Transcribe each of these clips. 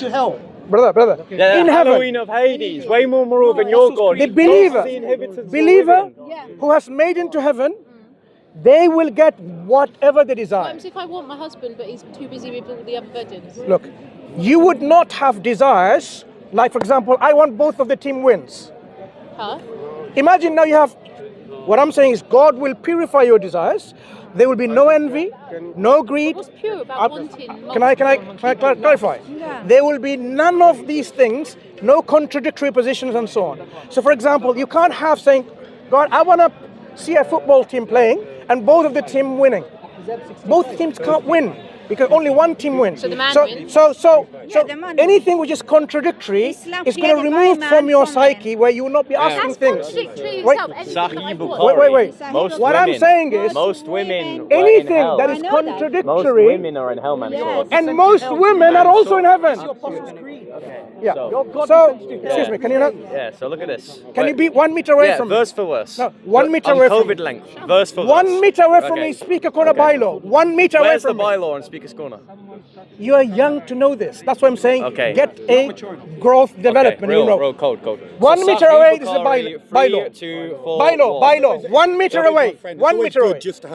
to hell. Brother. Yeah, in Halloween heaven, of Hades, way more moral than your God. the believer Believer who has made into heaven, they will get whatever they What desire. happens if I want my husband, but he's too busy with all the other virgins? Look, you would not have desires, like for example, I want both of the team wins. Huh? Imagine now you have, what I'm saying is God will purify your desires. There will be no envy, no greed. What's pure about wanting? Can I clarify? Yeah. There will be none of these things, no contradictory positions and so on. So for example, you can't have saying, God, I want to see a football team playing and both of the team winning. Both teams can't win because only one team wins. So the man wins? So the man anything which is contradictory Islam is going to created remove by from man your for man. psyche where you will not be asking That's things. contradictory Wait. itself. Anything that I want. Wait. Most What women, I'm saying is, most women anything were in hell. that is I know that. Most contradictory, women are in hell, man. Yes. and most women are also in heaven. Yeah. So- So, excuse me, can you not? Yeah, so look at this. Can you be 1 meter away Yeah, from me? verse for verse. No, 1 meter On away from COVID me. length, verse for verse. 1 meter away from Okay. me, speaker corner bylaw. 1 meter away Where's the from me. bylaw on Speaker's Corner? You are young to know this. That's what I'm saying. Okay. Get a growth development. Okay, you know. real code. 1 meter Sahih away, this is a Bukhari, bylaw. 3, 2, 4, Bylaw. 1 meter away. 1 meter away.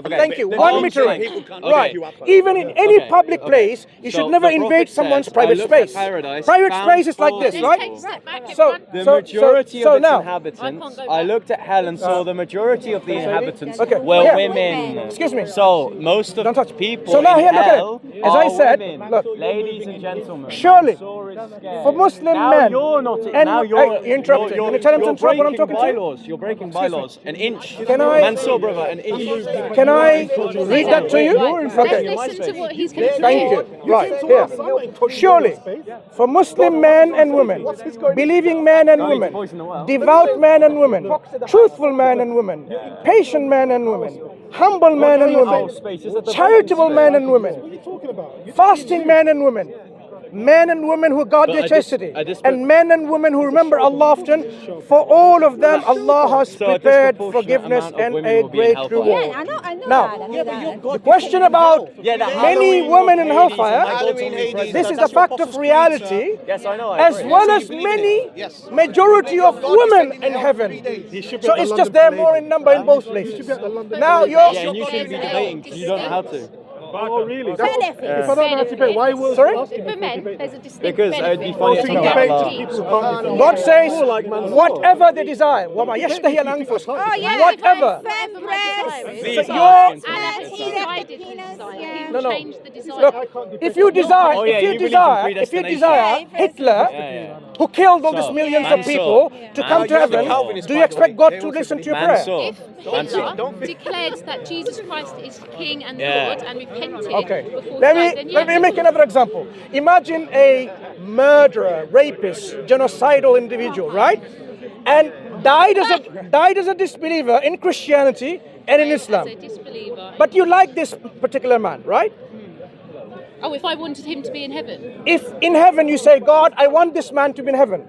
Thank you. 1 meter away. Right. Even in any public place, you should So never the invade Prophet someone's says, private I looked at space. paradise, Private found space is like full this, people. right? Take a step back, So- everyone. The so- majority so of its now- I can't inhabitants, go I back. looked at hell and saw the majority of the inhabitants Okay, were yeah. women. Excuse me. So most of Don't touch. people So now in here, look at it. hell As I are said, women. look. Ladies and gentlemen. Surely, Mansur is scared. for Muslim now men, you're not. and Now hey, you're you're interrupting. Can you tell him to you're interrupt when I'm breaking talking to you? bylaws. You're breaking bylaws. An inch. Can I- Mansur, brother, an inch. Can I read that to you? Let's Okay. listen to what he's going to say. Thank you. Right, here. Surely, for Muslim men and women, believing men and women, devout men and women, truthful men and women, patient men and women, humble men and women, charitable men and women, fasting men and women, men and women who guard their chastity, and men and women who remember Allah often, for all of them Allah has prepared forgiveness and a great reward. Yeah, I know Now, that. I know that. the question about many women in hellfire, Halloween, this is a fact of reality, Yes, I know. as well as many majority of women in heaven. So it's just they're more in number in both places. Now Yeah, and you're you shouldn't be debating because you don't know how to. Oh, really? Benefits. If I don't know how to debate, why was Sorry? For men, there's a distinct Because it'd be benefit. funny So to you talk debate about people Allah. can't be God says, More like Mansur. whatever they desire, وَمَا يَشْتَهِي الْأَنفُسُ, Oh, yeah. whatever. Fem breast. Please So ask him. And He he left decided the his penis, desire. yeah. He No, no. changed the desire. Look, if you desire, Oh, yeah, if you you believe in desire predestination. Hitler, Yeah. who killed all these So, millions of Mansur. people to come to Mansur. heaven, Calvinist, do you expect God to listen to your prayer? Mansur. If Hitler declared that Jesus Christ is King and Yeah. Lord and repented Okay, before let dying, then me yes. make another example. Imagine a murderer, rapist, genocidal individual, right? And died as a disbeliever in Christianity and in Islam. As a disbeliever. But you like this particular man, right? Oh, if I wanted him to be in heaven. If in heaven you say, God, I want this man to be in heaven,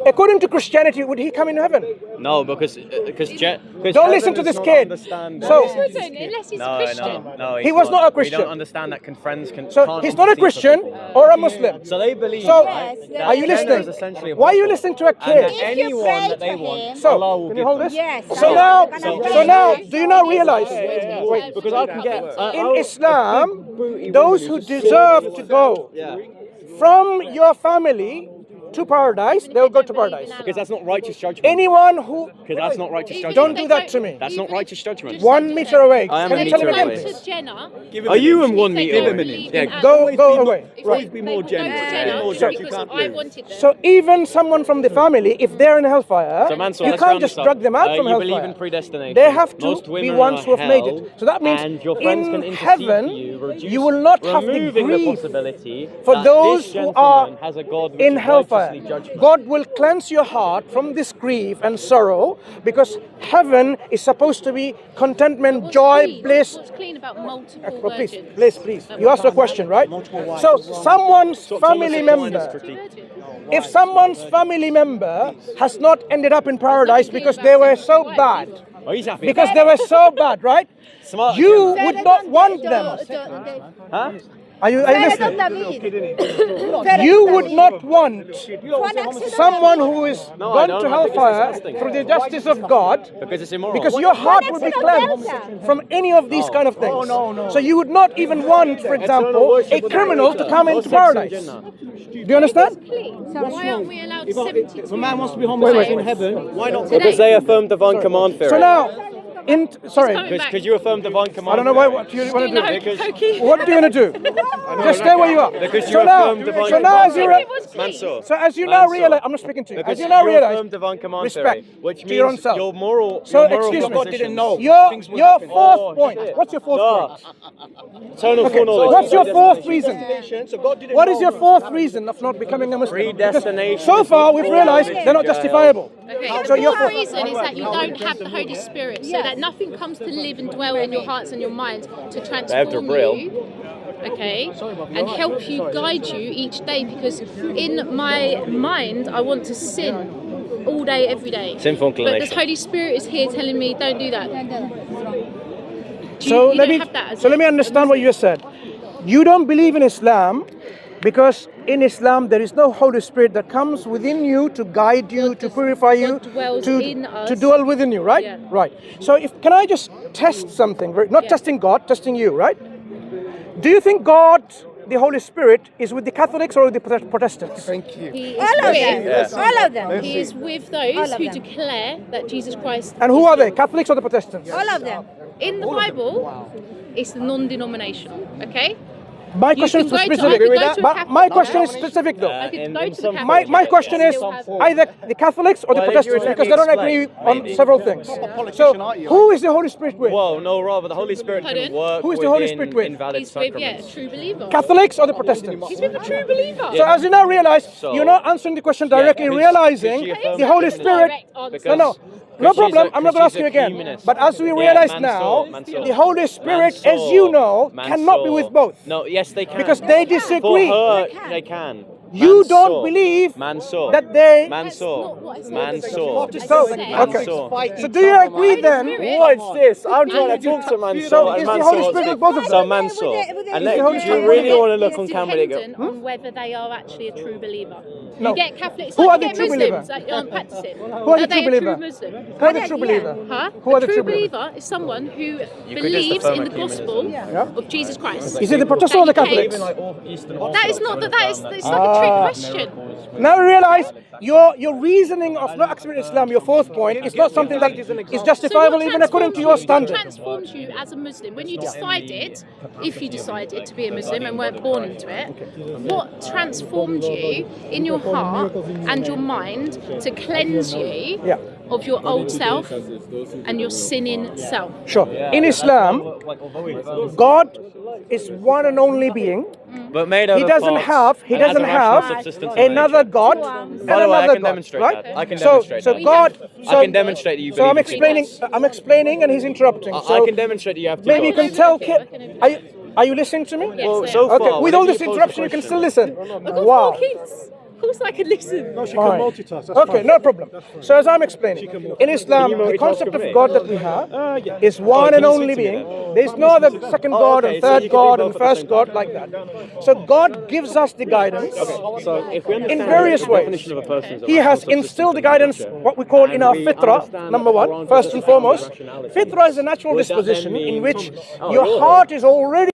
according to Christianity, would he come in heaven? No, because Don't listen to this kid. So- Unless he's a Christian. No, He was not a Christian. We don't understand that friends can. So can't he's not a intercede for Christian people. or a Muslim. So they believe. So right, Yes, that are you gender listening? is essentially a Why are you portal, listening to a and kid? that If you anyone pray that they to want, him- So, Allah will can you give hold them. this? Yes. So I now, know. so now, do you now realize? Wait, because I can get In Islam, those who deserve to go from your family to paradise, they will go to paradise. because that's not righteous judgment. Anyone who Because that's not righteous judgment. Don't do that to me. That's not righteous judgment. 1 meter away. I am Can a you tell him meter again, away. please? To Jenna, Are you in 1 if meter? they don't believe in Go animals, away. if Right. they would go to Jenna More just gentle. because You can't I move. wanted them. So even someone from the family, if they're in hellfire, So Mansur, you let's can't round just this up. drag them out from You believe hellfire. in predestination. They have to Most be women ones are who have made hell, it. So that means and your friends can in intercede heaven, for you, you will not have the removing the grief possibility for that those this who are gentleman has a God which in is hellfire. righteously judged. God will cleanse your heart from this grief and sorrow, because heaven is supposed to be contentment, What's joy, clean? bliss. What's clean about multiple Oh, please, virgins? please. You asked a question, right? So someone's family member, if someone's family member has not ended up in paradise because they were so bad, Oh, he's happy. because they were so bad, right? Smart You again. would not want them. Huh? Are you Fere listening? non David. You would not want Può essere someone who is No, I gone don't, to because it's hellfire disgusting. through the justice of God, Because it's immoral. because your heart would be cleansed from any of these kind of things. So you would not even want, for example, a criminal to come into paradise. Do you understand? Why aren't we allowed 72? If a man wants to be homeless in heaven, why not? Because they affirm divine command theory. So now, sorry, coming back. Because you affirm divine command. I don't know what you want to do. Because What do you want to do? Just stay where you are. Because you So now, affirm divine so now as you command. re- Mansur. as you now Mansur. realize, I'm not speaking to you. Because As you now you realize, affirm divine command respect theory, which to means your own self. your moral. So your moral excuse me. God didn't know. Your Things would your happen. fourth point. What's your fourth point? Eternal Okay, foreknowledge. what's your fourth reason? So God didn't What know. is your fourth reason of not becoming a Muslim? Because Predestination. so far we've realized they're not justifiable. Okay, So the your fourth fourth. reason is that you don't have the Holy Spirit, so that nothing comes to live and dwell in your hearts and your mind to transform drill. you, okay, and help you, guide you each day. Because in my mind, I want to sin all day, every day. Sinful But the inclination. Holy Spirit is here telling me, don't do that. So You let don't me have that as let me understand what you said. You don't believe in Islam because in Islam there is no Holy Spirit that comes within you to guide you, God to does- purify you, God dwells to in us. to dwell within you, right? Yeah. Right. So if can I just test something? Not Yeah. testing God, testing you, right? Do you think God, the Holy Spirit, is with the Catholics or with the Protestants? Thank you. He is All of them. with, All of them. he is with All those of who them. declare that Jesus Christ And who is are they? Lord. Catholics or the Protestants? All of them. In the Bible, it's the non-denominational, okay? My question is can go to- I specific. could go to a But Catholic my question is church. specific though. I could in- go in to the some Catholic My church question and is still have- either the Catholics or the Well, if you Protestants, let because me they don't explain, agree on maybe. several things. Politician, So, aren't you? who is the Holy Spirit with? Well, no, rather the Holy Spirit can Pardon? work Who is the Holy within Spirit with? invalid He's with, yeah, a sacraments. true believer. Catholics or the Protestants? He's with a true believer. So as you now realize, So- you're not answering the question directly, because- realizing because she affirms the Holy that Spirit. direct answer. Because- No, because problem. she's a- I'm not going to ask she's you a again. humanist. But as we Yeah, realize Mansur, now, Mansur. the Holy Spirit, as Mansur, you know, cannot be Mansur. with both. No, yes, they can. Because they For disagree. her, they can. You Mansur. don't believe Mansur. that they. Mansur. not what I said. Mansur. So, said. okay. Mansur. So do you agree then? What's this? I'm trying to talk to Mansur. So and is the Mansur Holy wants Spirit to- with both of So them? Mansur. And the Holy do Spirit you with really them? want to look It's on camera and go, dependent on whether they are actually a true believer. No. You get Catholics, Who like are you the get true Muslims believer? that aren't practicing. Who are the they true a believer? true Muslim? Who are the true believer? Huh? Who are A the true true believers? believer is someone who could just believes affirm in the ecumenism. gospel of Jesus Christ. Is it the Protestants or the That you Catholics? That is not that is it's like a trick question. Now realize your reasoning of not accepting Islam, your fourth point, is not something that is justifiable even according to your standard. What transforms you as a Muslim when you decided, if you decided to be a Muslim and weren't born into it, what transformed you in your heart and your mind to cleanse you Yeah. of your old self and your sinning self? Sure. In Islam, God is one and only being. But made out He of doesn't parts have and has a rational subsistence of another nature. God and By the way, I another can God, demonstrate right? that. I can demonstrate so that. God. So, I can demonstrate that you So believe I'm in two explaining. gods. I'm explaining, and he's interrupting. I So can demonstrate that you have two maybe you gods. can tell. I can Are you listening to me? Well, so Okay. far, With all whenever this you pose interruption, the you can question- still listen. I've got Wow. 4 kids. Of course I can listen. No, she Fine. can multitask. That's Okay, fine. no problem. So as I'm explaining, in Islam, Can you the multitask concept with of me? God that we have is Oh, one can and you only speak to me being. then? There's no other second Oh, God okay, and so third you can be God both and at the first same God time. like that. So God gives us the guidance. So if we understand In various the ways. definition of a person is a He has rational instilled the subsistence guidance, of nature, what we call in and our we fitrah, understand number that the one, Quran first and doesn't have foremost. rationality. Fitrah is a natural Would that then disposition in mean- which Oh, your really? heart is already